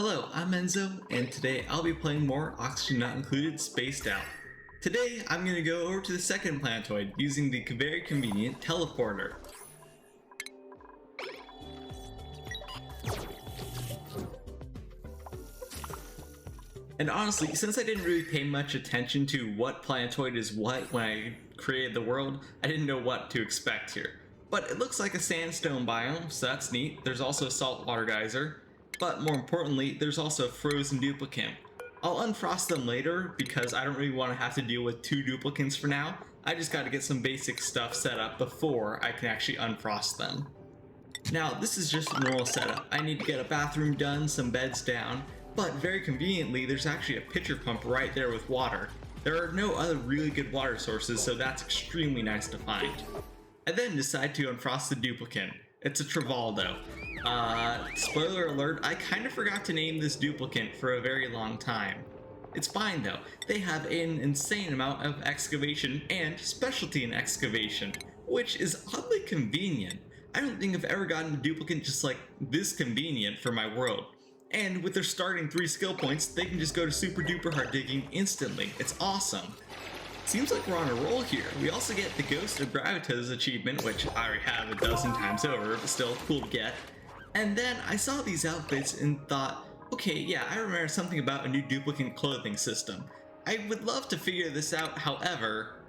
Hello, I'm Enzo, and today I'll be playing more Oxygen Not Included Spaced Out. Today, I'm going to go over to the second planetoid using the very convenient teleporter. And honestly, since I didn't really pay much attention to what planetoid is what when I created the world, I didn't know what to expect here. But it looks like a sandstone biome, so that's neat. There's also a saltwater geyser. But more importantly, there's also a frozen duplicant. I'll unfrost them later because I don't really want to have to deal with two duplicants for now. I just got to get some basic stuff set up before I can actually unfrost them. Now, this is just a normal setup. I need to get a bathroom done, some beds down, but very conveniently, there's actually a pitcher pump right there with water. There are no other really good water sources, so that's extremely nice to find. I then decide to unfrost the duplicant. It's a Travaldo. Spoiler alert, I kind of forgot to name this duplicant for a very long time. It's fine though, they have an insane amount of excavation and specialty in excavation, which is oddly convenient. I don't think I've ever gotten a duplicant just like this convenient for my world. And with their starting 3 skill points, they can just go to super duper hard digging instantly. It's awesome. Seems like we're on a roll here. We also get the Ghost of Gravitas achievement, which I already have a dozen times over, but still cool to get. And then I saw these outfits and thought, okay, yeah, I remember something about a new duplicant clothing system. I would love to figure this out, however,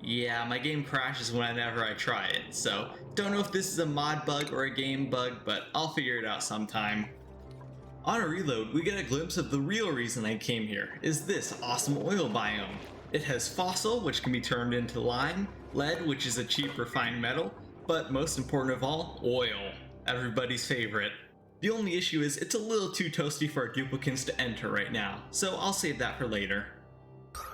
yeah, my game crashes whenever I try it, so don't know if this is a mod bug or a game bug, but I'll figure it out sometime. On a reload, we get a glimpse of the real reason I came here, is this awesome oil biome. It has fossil, which can be turned into lime, lead, which is a cheap refined metal, but most important of all, oil. Everybody's favorite. The only issue is it's a little too toasty for our duplicants to enter right now, so I'll save that for later.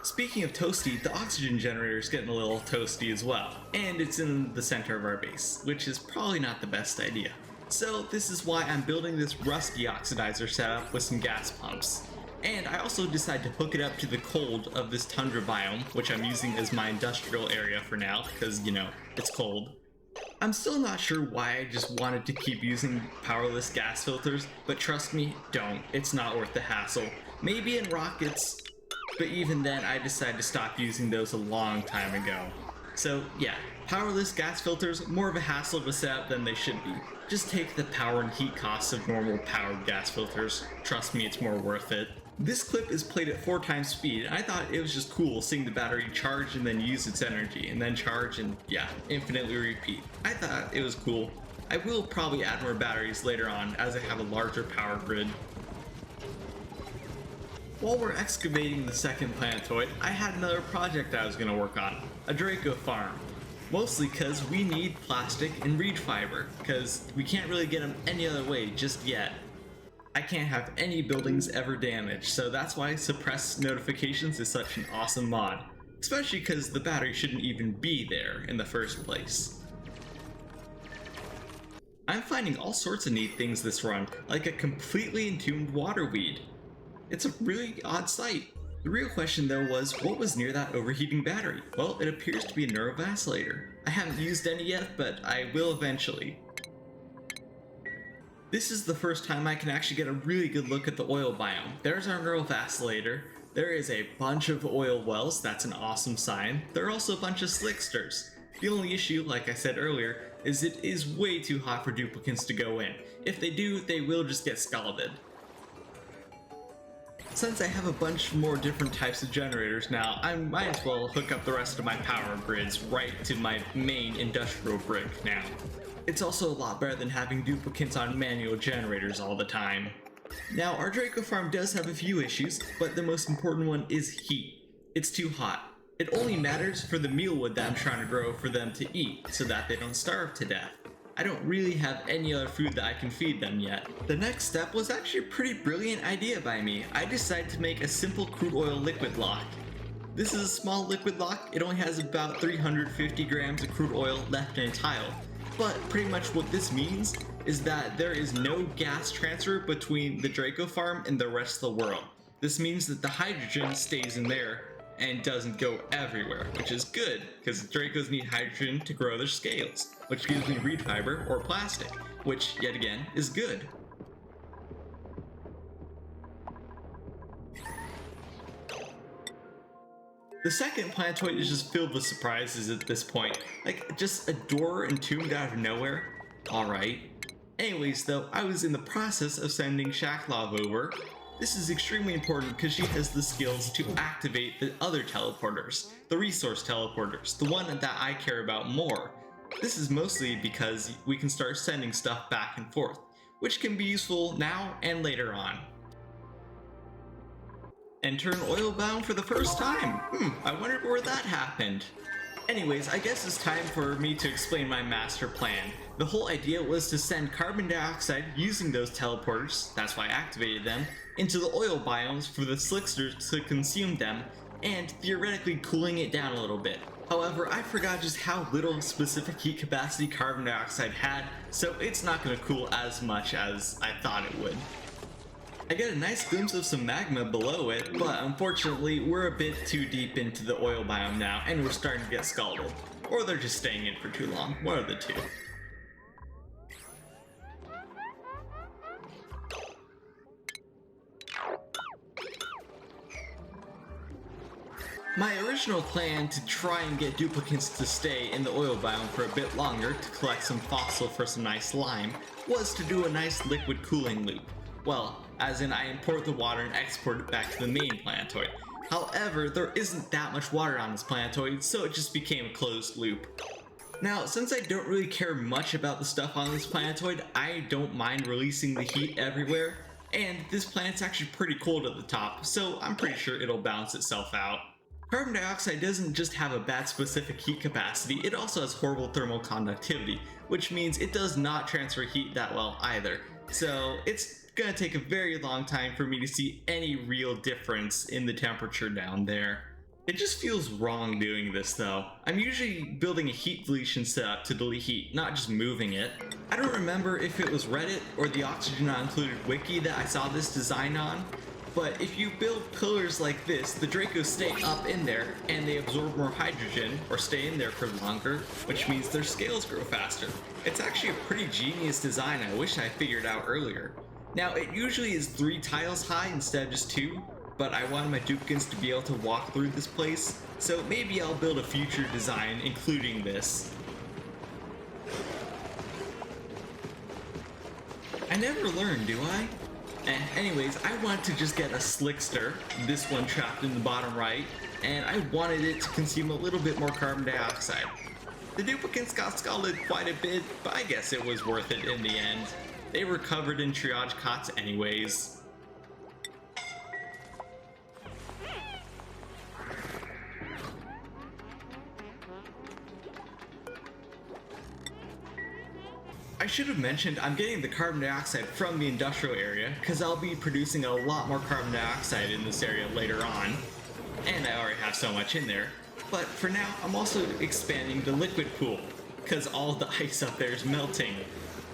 Speaking of toasty, the oxygen generator is getting a little toasty as well, and it's in the center of our base, which is probably not the best idea. So this is why I'm building this rust deoxidizer setup with some gas pumps. And I also decided to hook it up to the cold of this tundra biome, which I'm using as my industrial area for now, because, you know, it's cold. I'm still not sure why I just wanted to keep using powerless gas filters, but trust me, don't. It's not worth the hassle. Maybe in rockets, but even then I decided to stop using those a long time ago. So yeah, powerless gas filters, more of a hassle to set up than they should be. Just take the power and heat costs of normal powered gas filters. Trust me, it's more worth it. This clip is played at 4 times speed, and I thought it was just cool seeing the battery charge and then use its energy, and then charge and, yeah, infinitely repeat. I thought it was cool. I will probably add more batteries later on as I have a larger power grid. While we're excavating the second planetoid, I had another project I was going to work on, a Draco farm. Mostly because we need plastic and reed fiber, because we can't really get them any other way just yet. I can't have any buildings ever damaged, so that's why suppress notifications is such an awesome mod, especially because the battery shouldn't even be there in the first place. I'm finding all sorts of neat things this run, like a completely entombed water weed. It's a really odd sight. The real question though was, what was near that overheating battery? Well, it appears to be a neurovacillator. I haven't used any yet, but I will eventually. This is the first time I can actually get a really good look at the oil biome. There's our neurovacillator. There is a bunch of oil wells, that's an awesome sign. There are also a bunch of slicksters. The only issue, like I said earlier, is it is way too hot for duplicants to go in. If they do, they will just get scalded. Since I have a bunch more different types of generators now, I might as well hook up the rest of my power grids right to my main industrial brick now. It's also a lot better than having duplicants on manual generators all the time. Now, our Draco farm does have a few issues, but the most important one is heat. It's too hot. It only matters for the mealwood that I'm trying to grow for them to eat, so that they don't starve to death. I don't really have any other food that I can feed them yet. The next step was actually a pretty brilliant idea by me. I decided to make a simple crude oil liquid lock. This is a small liquid lock. It only has about 350 grams of crude oil left in a tile. But pretty much what this means is that there is no gas transfer between the Draco farm and the rest of the world. This means that the hydrogen stays in there and doesn't go everywhere, which is good, because Dracos need hydrogen to grow their scales, which gives me reed fiber or plastic, which, yet again, is good. The second planetoid is just filled with surprises at this point, like just a door entombed out of nowhere. Alright. Anyways though, I was in the process of sending Shaklov over. This is extremely important because she has the skills to activate the other teleporters, the resource teleporters, the one that I care about more. This is mostly because we can start sending stuff back and forth, which can be useful now and later on. Enter an oil biome for the first time. I wondered where that happened. Anyways, I guess it's time for me to explain my master plan. The whole idea was to send carbon dioxide using those teleporters, that's why I activated them, into the oil biomes for the slicksters to consume them, and theoretically cooling it down a little bit. However, I forgot just how little specific heat capacity carbon dioxide had, so it's not going to cool as much as I thought it would. I get a nice glimpse of some magma below it, but unfortunately we're a bit too deep into the oil biome now and we're starting to get scalded. Or they're just staying in for too long, one of the two. My original plan to try and get duplicants to stay in the oil biome for a bit longer to collect some fossil for some nice lime was to do a nice liquid cooling loop. Well, as in I import the water and export it back to the main planetoid. However, there isn't that much water on this planetoid, so it just became a closed loop. Now, since I don't really care much about the stuff on this planetoid, I don't mind releasing the heat everywhere, and this planet's actually pretty cold at the top, so I'm pretty sure it'll balance itself out. Carbon dioxide doesn't just have a bad specific heat capacity, it also has horrible thermal conductivity, which means it does not transfer heat that well either. So it's gonna take a very long time for me to see any real difference in the temperature down there. It just feels wrong doing this though. I'm usually building a heat deletion setup to delete heat, not just moving it. I don't remember if it was Reddit or the Oxygen Not Included wiki that I saw this design on, but if you build pillars like this, the Dracos stay up in there and they absorb more hydrogen or stay in there for longer, which means their scales grow faster. It's actually a pretty genius design I wish I figured out earlier. Now, it usually is 3 tiles high instead of just 2, but I wanted my duplicants to be able to walk through this place, so maybe I'll build a future design including this. I never learn, do I? Anyways, I wanted to just get a slickster, this one trapped in the bottom right, and I wanted it to consume a little bit more carbon dioxide. The duplicants got scalded quite a bit, but I guess it was worth it in the end. They were covered in triage cots anyways. I should have mentioned I'm getting the carbon dioxide from the industrial area because I'll be producing a lot more carbon dioxide in this area later on. And I already have so much in there. But for now, I'm also expanding the liquid pool because all the ice up there is melting.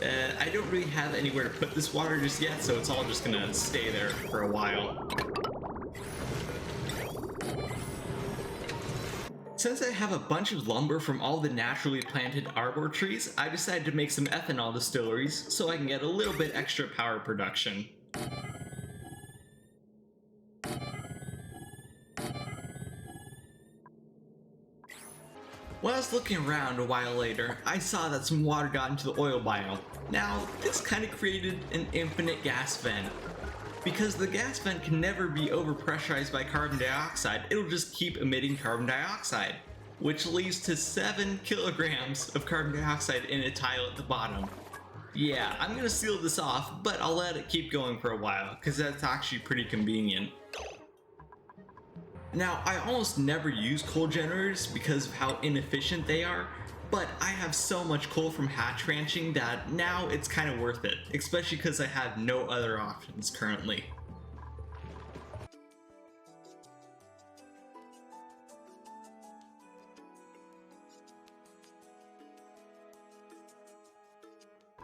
I don't really have anywhere to put this water just yet, so it's all just gonna stay there for a while. Since I have a bunch of lumber from all the naturally planted arbor trees, I decided to make some ethanol distilleries so I can get a little bit extra power production. When I was looking around a while later, I saw that some water got into the oil biome. Now, this kind of created an infinite gas vent. Because the gas vent can never be overpressurized by carbon dioxide, it'll just keep emitting carbon dioxide, which leads to 7 kilograms of carbon dioxide in a tile at the bottom. Yeah, I'm gonna seal this off, but I'll let it keep going for a while, because that's actually pretty convenient. Now, I almost never use coal generators because of how inefficient they are, but I have so much coal from hatch ranching that now it's kind of worth it, especially because I have no other options currently.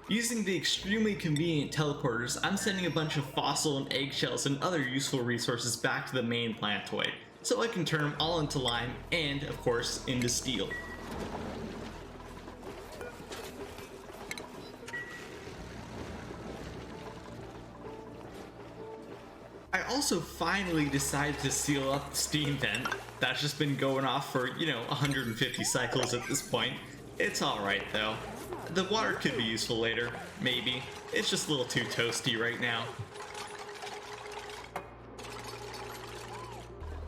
Using the extremely convenient teleporters, I'm sending a bunch of fossil and eggshells and other useful resources back to the main planetoid, so I can turn them all into lime and, of course, into steel. I also finally decided to seal up the steam vent. That's just been going off for, 150 cycles at this point. It's alright though. The water could be useful later, maybe. It's just a little too toasty right now.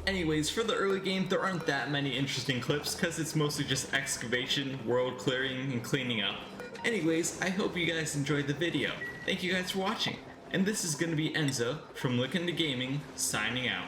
Anyways, for the early game, there aren't that many interesting clips because it's mostly just excavation, world clearing, and cleaning up. Anyways, I hope you guys enjoyed the video. Thank you guys for watching. And this is going to be Enzo from LookIntoGaming signing out.